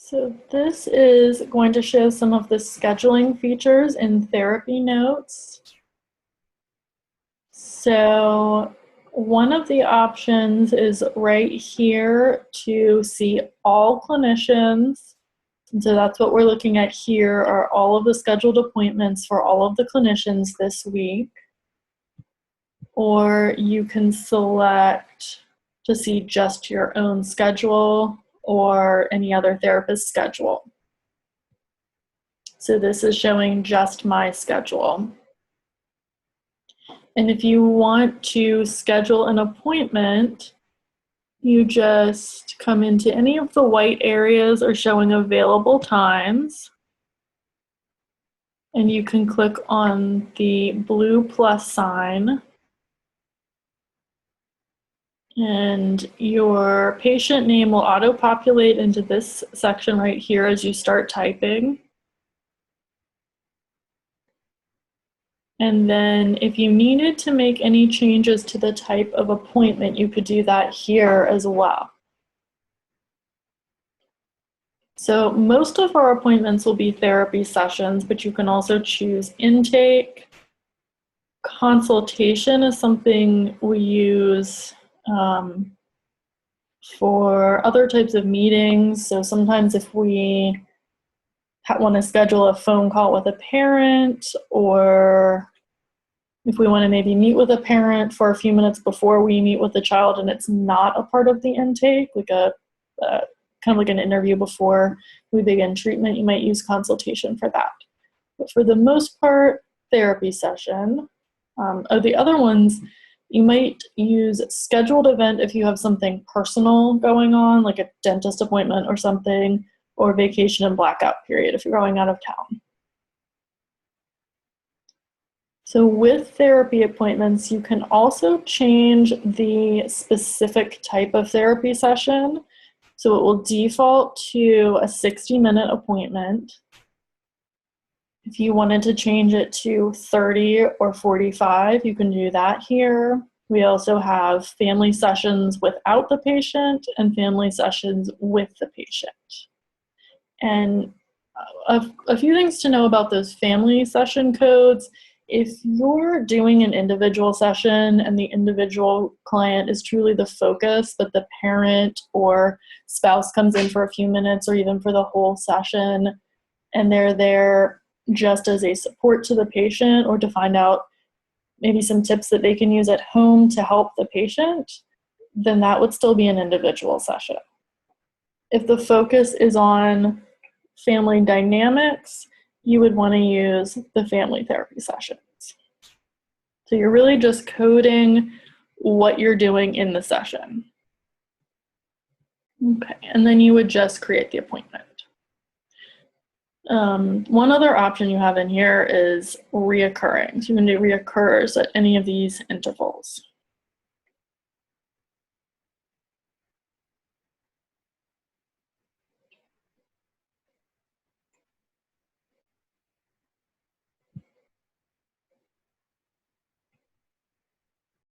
So this is going to show some of the scheduling features in Therapy Notes. So one of the options is right here to see all clinicians. And so that's what we're looking at here are all of the scheduled appointments for all of the clinicians this week. Or you can select to see just your own schedule or any other therapist's schedule. So this is showing just my schedule. And if you want to schedule an appointment, you just come into any of the white areas or showing available times. And you can click on the blue plus sign. And your patient name will auto-populate into this section right here as you start typing. And then if you needed to make any changes to the type of appointment, you could do that here as well. So most of our appointments will be therapy sessions, but you can also choose intake. Consultation is something we use for other types of meetings. So sometimes if we want to schedule a phone call with a parent, or if we want to maybe meet with a parent for a few minutes before we meet with the child and it's not a part of the intake, like a kind of like an interview before we begin treatment, you might use consultation for that. But for the most part, therapy session. The other ones, you might use scheduled event if you have something personal going on, like a dentist appointment or something, or vacation and blackout period if you're going out of town. So with therapy appointments, you can also change the specific type of therapy session. So it will default to a 60-minute appointment. If you wanted to change it to 30 or 45, you can do that here. We also have family sessions without the patient and family sessions with the patient. And a few things to know about those family session codes. If you're doing an individual session and the individual client is truly the focus, but the parent or spouse comes in for a few minutes or even for the whole session, and they're there just as a support to the patient or to find out maybe some tips that they can use at home to help the patient, then that would still be an individual session. If the focus is on family dynamics, you would want to use the family therapy sessions. So you're really just coding what you're doing in the session. Okay, and then you would just create the appointment. One other option you have in here is reoccurring. So you can do reoccurs at any of these intervals.